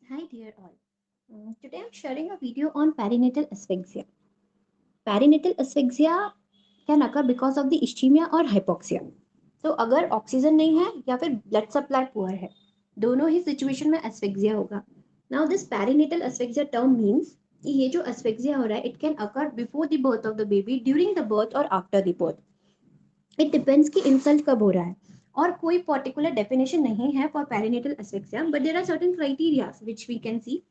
Hi dear all. Today I'm sharing a video on perinatal asphyxia. Perinatal asphyxia can occur because of the ischemia or hypoxia. तो अगर oxygen नहीं है या फिर blood supply poor है, दोनों ही सिचुएशन में एस्फिक्सिया होगा. Now this perinatal asphyxia term means कि ये जो एस्फिक्सिया हो रहा है, it can occur before the birth of the baby, during the birth और after the birth. It depends कि इंसल्ट कब हो रहा है. और कोई पर्टिकुलर डेफिनेशन नहीं है for perinatal asphyxia, but there are certain criteria which we can see.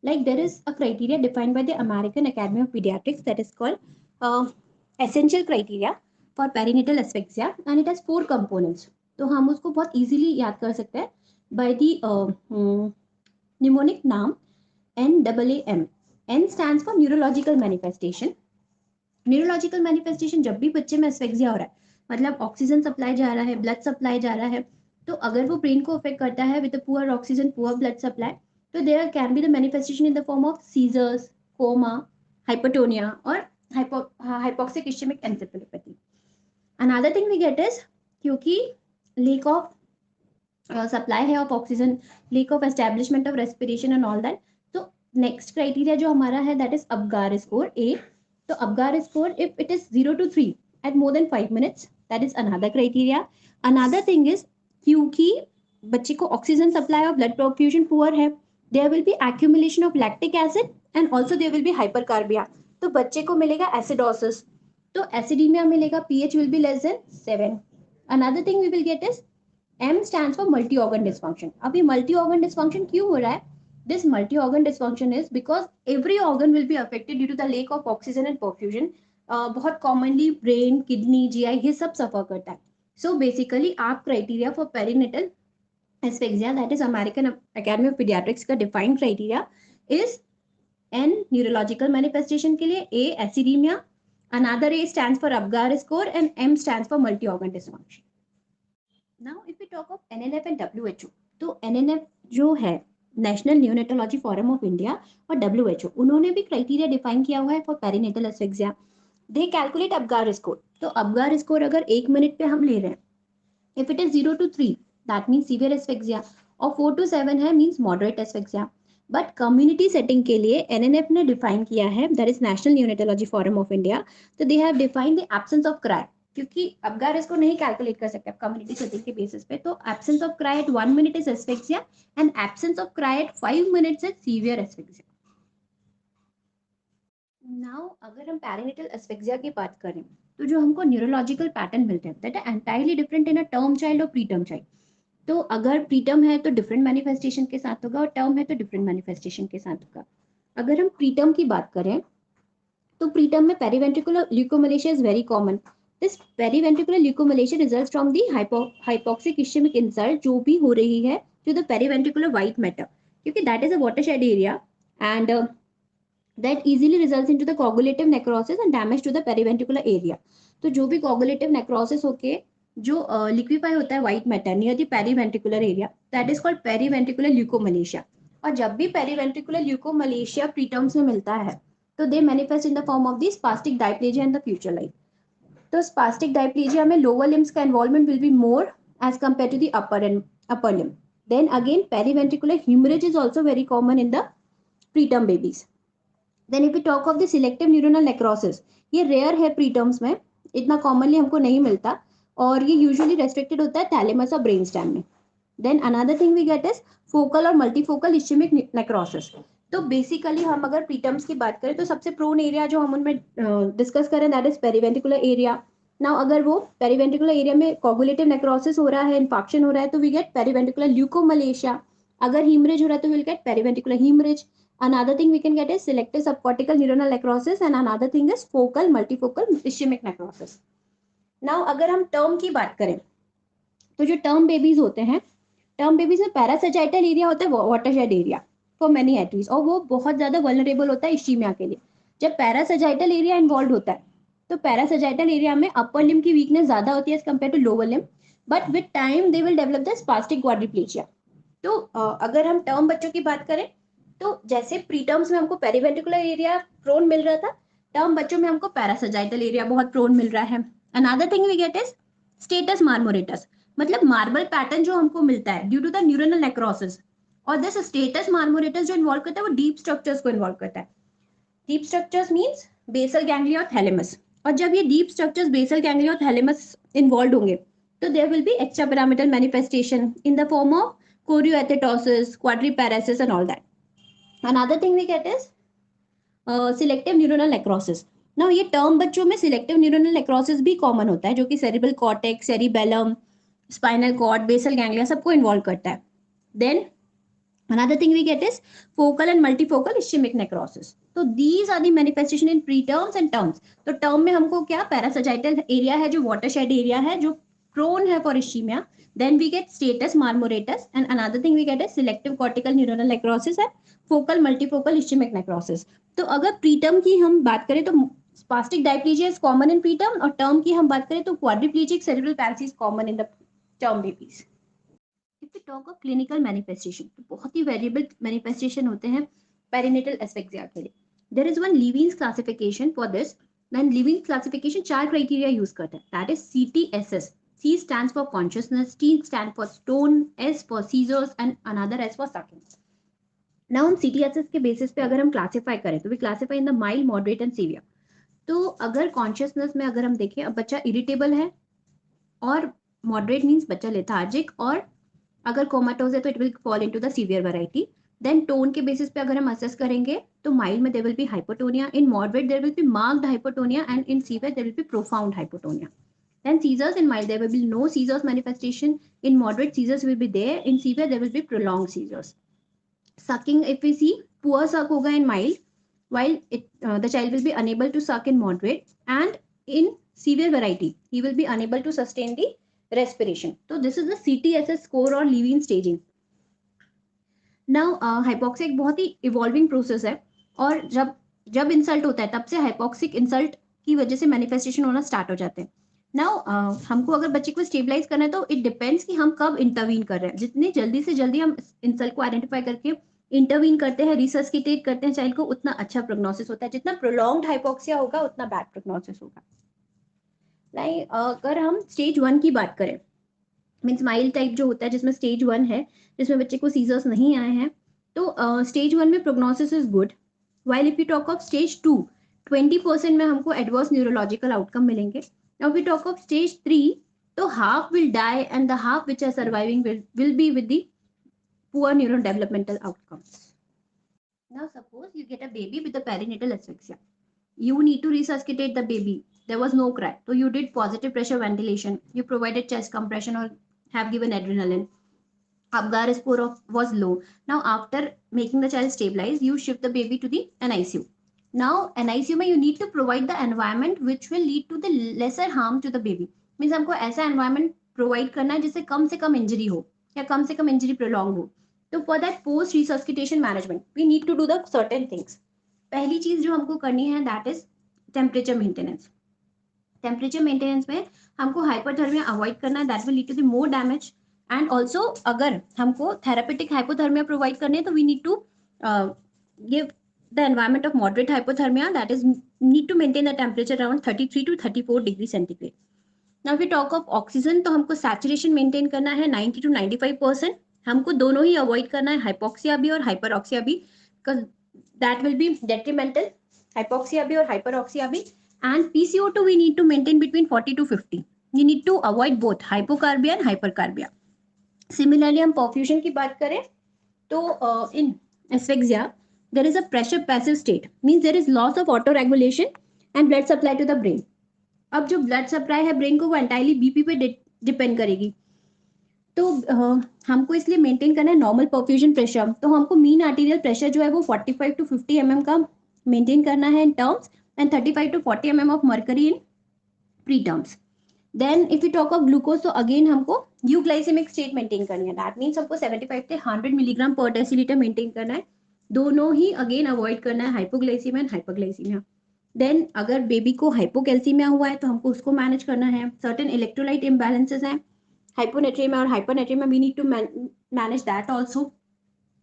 Like there is a criteria defined by the American Academy of Pediatrics that is called essential criteria for perinatal asphyxia, and it has 4 components. तो हम उसको बहुत easily याद कर सकते हैं by the mnemonic नाम NAAM. N stands for neurological manifestation. Neurological manifestation जब भी बच्चे में एस्फेक्सिया हो रहा है, मतलब ऑक्सीजन सप्लाई जा रहा है, ब्लड सप्लाई जा रहा है, तो अगर वो ब्रेन को अफेक्ट करता है with poor oxygen, poor blood supply, तो there can be the manifestation in the form of seizures, coma, hypotonia और hypoxic ischaemic encephalopathy. Another thing we get is, क्योंकि लेक ऑफ सप्लाई है of oxygen, lack of establishment of respiration and all that. तो next criteria जो हमारा है that is Apgar score a. तो Apgar score if it is 0 to 3 at more than 5 minutes, that is another criteria. Another thing is, क्योंकि बच्चे को oxygen supply और blood perfusion poor है, there will be accumulation of lactic acid and also there will be hypercarbia. तो बच्चे को मिलेगा acidosis, तो एसिडीमिया मिलेगा, pH will be less than 7. Another thing we will get is M stands for multi organ dysfunction. अब ये multi organ dysfunction क्यों हो रहा है? This multi organ dysfunction is because every organ will be affected due to the lack of oxygen and perfusion. बहुत commonly brain, kidney, GI ये सब suffer करता है. So basically आप criteria for perinatal asphyxia, that is American Academy of Pediatrics का defined criteria is N neurological manifestation के लिए, A acidemia, another A stands for Apgar score and M stands for multi organ dysfunction. Now if we talk of NNF and WHO, तो NNF जो है national neonatology forum of India, और WHO उन्होंने भी criteria define किया हुआ है for perinatal asphyxia. They calculate Apgar score. तो अबगार स्कोर अगर 1 मिनट पे हम ले रहे हैं, if it is 0 to 3 that mean severe asphyxia, और 4 to 7 है means moderate asphyxia. But community setting के लिए एनएनएफ ने डिफाइन किया है, that is national neonatology forum of India. तो they have defined the absence of cry, क्योंकि Apgar इसको नहीं कैलकुलेट कर सकते कम्युनिटी सेटिंग के बेसिस पे. तो absence of cry at 1 minute is asphyxia and absence of cry at 5 minutes is severe asphyxia. Now अगर हम पेरिनेटल एस्फिक्सिया की बात करें, तो जो हमको न्यूरोलॉजिकल पैटर्न मिलते हैं that are entirely different in a term child और प्री टर्म चाइल्ड. तो अगर प्रीटर्म है तो डिफरेंट मैनिफेस्टेशन के साथ होगा, और टर्म है तो डिफरेंट मैनिफेस्टेशन के साथ होगा. अगर हम प्रीटर्म की बात करें, तो प्रीटर्म में periventricular leukomalacia is very common. This periventricular leukomalacia results from the hypoxic ischaemic insult जो भी हो रही है to the periventricular white matter, क्योंकि that is a watershed area and that easily results into the coagulative necrosis and damage to the periventricular area. तो जो भी coagulative necrosis होके जो liquefy होता है white matter near the periventricular area, that is called periventricular leukomalacia. और जब भी periventricular leukomalacia preterms में मिलता है, तो they manifest in the form of the spastic diplegia in the future life. तो spastic diplegia में lower limbs का involvement will be more as compared to the upper limb. Then again periventricular hemorrhage is also very common in the preterm babies. Then if we talk of the selective neuronal necrosis, ये rare है preterms में, इतना commonly हमको नहीं मिलता, और ये usually restricted होता है थैलेमस और ब्रेन स्टेम में. Then another thing we get is focal और मल्टीफोकल इस्चेमिक नेक्रोसिस. तो बेसिकली हम अगर प्रीटर्म्स की बात करें, तो सबसे प्रोन एरिया जो हम उनमें डिस्कस करें that is periventricular area. Now अगर वो पेरीवेंट्रिकुलर एरिया में कोगुलेटिव नेक्रोसिस हो रहा है, इन्फेक्शन हो रहा है, तो वी गेट पेरीवेंट्रिकुलर ल्यूकोमलेशिया. अगर हीमरेज हो रहा है तो will get periventricular haemorrhage. Another thing we can get is selective subcortical neuronal necrosis, and another thing is focal multifocal ischemic necrosis. Now अगर हम टर्म की बात करें, तो जो टर्म बेबीज होते हैं, टर्म बेबीज में पैरासेजाइटल एरिया होता है वाटरशेड एरिया फॉर मेनी एट्रीज, और वो बहुत ज्यादा वल्नरेबल होता है इश्चीमिया के लिए. जब पैरासेजाइटल एरिया इन्वॉल्व होता है, तो पैरासेजाइटल एरिया में अपर लिम्ब की वीकनेस ज्यादा होती है as compare to lower limb, but with time they will develop the spastic quadriplegia. तो अगर हम टर्म बच्चों की बात करें, तो जैसे प्रीटर्म्स में हमको पेरीवेंट्रिकुलर एरिया प्रोन मिल रहा था, टर्म बच्चों में हमको पैरासेजाइटल एरिया बहुत प्रोन मिल रहा है. Another thing we get is status marmoratus, मतलब मार्बल पैटर्न जो हमको मिलता है due to the neuronal necrosis. और दिस स्टेटस मार्मोरेटस जो इन्वॉल्व करता है वो डीप स्ट्रक्चर्स को इन्वॉल्व करता है। Deep structures means basal ganglia और थैलेमस। और जब ये डीप स्ट्रक्चर्स बेसल गैंग्लिया और थैलेमस इन्वॉल्व होंगे तो there will be extrapyramidal manifestation in the form of choreoathetosis, quadriparesis and all that. Another thing we get is selective neuronal necrosis. Now ये term बच्चों में selective neuronal necrosis भी common होता है, जो कि cerebral cortex, cerebellum, spinal cord, basal ganglia सबको involve करता है। Then another thing we get is focal and multifocal ischemic necrosis. तो these are the manifestation in preterms and terms. तो term में हमको क्या parasagittal area है, जो watershed area है, जो prone है for ischemia. Then we get status marmoratus and another thing we get is selective cortical neuronal necrosis and focal multifocal ischemic necrosis. तो अगर preterm की हम बात करें तो spastic diplegia is common in preterm, और term की हम बात करें तो quadriplegic cerebral palsy is common in the term babies. If we talk of clinical manifestation, तो बहुत ही वेरिएबल मैनिफेस्टेशन होते हैं पेरिनेटल एस्फेक्सिया के लिए। There is one Levene's classification for this, and Levene's classification 4 criteria use करता है, that is CTSS. C stands for consciousness, T stands for stone, S for seizures and another S for sucking. Now हम CTSS के basis पे अगर हम classify करें तो we classify in the mild, moderate and severe. तो अगर consciousness में अगर हम देखें, अब बच्चा इरिटेबल है, और मॉडरेट मीन्स बच्चा लेथार्जिक, और अगर कोमाटोज है तो it will fall into the severe variety. Then tone के बेसिस पे अगर हम असेस करेंगे तो माइल्ड में there will be hypotonia, in moderate there will be marked hypotonia, and in severe there will be profound hypotonia. Then seizures in mild, there will be no seizures manifestation. In moderate, seizures will be there. In severe, there will be prolonged seizures. Sucking, if we see, poor suck hoga in mild, while the child will be unable to suck in moderate, and in severe variety, he will be unable to sustain the respiration. So this is the CTSS score or Levine staging. Now hypoxia एक बहुत ही evolving process है, और जब जब insult होता है तब से हाइपोक्सिक इंसल्ट की वजह से मैनिफेस्टेशन होना स्टार्ट हो जाते हैं। नाउ हमको अगर बच्चे को स्टेबलाइज करना है तो इट डिपेंड्स कि हम कब इंटरवीन कर रहे हैं। जितनी जल्दी से जल्दी हम इंसल्ट को आइडेंटिफाई करके इंटरवीन करते हैं, रिसस्किटेट करते हैं चाइल्ड को, उतना अच्छा प्रोग्नोसिस होता है। जितना प्रोलॉन्ग्ड हाइपोक्सिया होगा उतना बैड प्रोग्नोसिस होगा। लाइक अगर हम स्टेज 1 की बात करें, मीन्स माइल्ड टाइप जो होता है जिसमें स्टेज 1 है, जिसमें बच्चे को सीजर्स नहीं आए हैं, तो स्टेज 1 में prognosis is good. While if you talk of stage 2, 20% में हमको एडवर्स न्यूरोलॉजिकल आउटकम मिलेंगे। Now we talk of stage 3, तो half will die and the half which are surviving will be with the poor neuro developmental outcomes. Now suppose you get a baby with a perinatal asphyxia. You need to resuscitate the baby. There was no cry. So you did positive pressure ventilation. You provided chest compression or have given adrenaline. Apgar score was low. Now after making the child stabilize, you shift the baby to the NICU. Now NICU में you need to provide the environment which will lead to the lesser harm to the baby. Means हमको ऐसा environment provide करना है जिससे कम से कम injury हो, या कम से कम इंजरी प्रोलॉन्ग हो। तो for that post resuscitation management we need to do the certain things. पहली चीज जो हमको करनी है that is temperature maintenance. Temperature maintenance में हमको हाइपोथर्मिया अवॉइड करना है, that will lead to the more damage. And also अगर हमको थेरापेटिक हाइपोथर्मिया प्रोवाइड करनी है तो we need to give the environment of moderate hypothermia, that is need to maintain the temperature around 33 to 34 degree centigrade. Now we talk of oxygen, तो हमको saturation maintain करना है 90 to 95%. हमको दोनों ही avoid करना है, हाइपोक्सिया भी और हाइपरऑक्सिया भी, because that will be detrimental, hypoxia भी और हाइपरऑक्सिया भी. And PCO2 we need to maintain between 40 to 50. You need to avoid both hypocarbia and hypercarbia. Similarly हम परफ्यूजन की बात करें तो in asphyxia there is a pressure passive state, means there is loss of autoregulation and blood supply to the brain. अब जो blood supply है brain को वो एंटायरली BP पे डिपेंड करेगी, तो हमको इसलिए मेंटेन करना है नॉर्मल परफ्यूजन प्रेशर. तो हमको मीन आर्टीरियल प्रेशर जो है वो 45 to 50 mm का मेंटेन करना है in terms, and 35 to 40 mm of mercury in preterms. Then if you talk of glucose, तो अगेन हमको यूग्लाइसेमिक स्टेट मेंटेन करनी है, दैट मीन्स हमको 75 से 100 मिलीग्राम पर डेसीलीटर मेंटेन करना है. दोनों ही अगेन अवॉइड करना है हाइपोग्लाइसीमिया एंड हाइपरग्लाइसीमिया. देन अगर बेबी को हाइपोकैल्सीमिया हुआ है तो हमको उसको मैनेज करना है. सर्टेन इलेक्ट्रोलाइट इम्बैलेंसेस हैं hyponatremia और hypernatremia, we need to manage that also.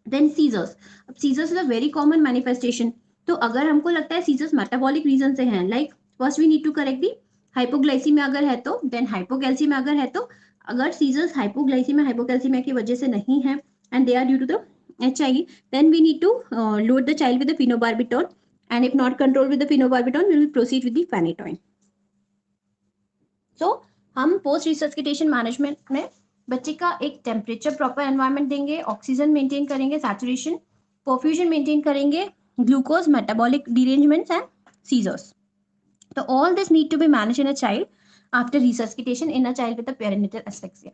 Then seizures. अब seizures is a very common manifestation. तो अगर हमको लगता है seizures metabolic reason से हैं, like first we need to correct the hypoglycemia अगर है तो, then hypocalcemia अगर है तो. अगर seizures hypoglycemia hypocalcemia की वजह से नहीं है and they are due to the HIE, then we need to load the child with the phenobarbital, and if not controlled with the phenobarbital, we will proceed with the phenytoin. So हम post resuscitation management में बच्चे का एक temperature proper environment देंगे, oxygen maintain करेंगे, saturation, perfusion maintain करेंगे, glucose, metabolic derangements and seizures. So all this need to be managed in a child after resuscitation in a child with a perinatal asphyxia.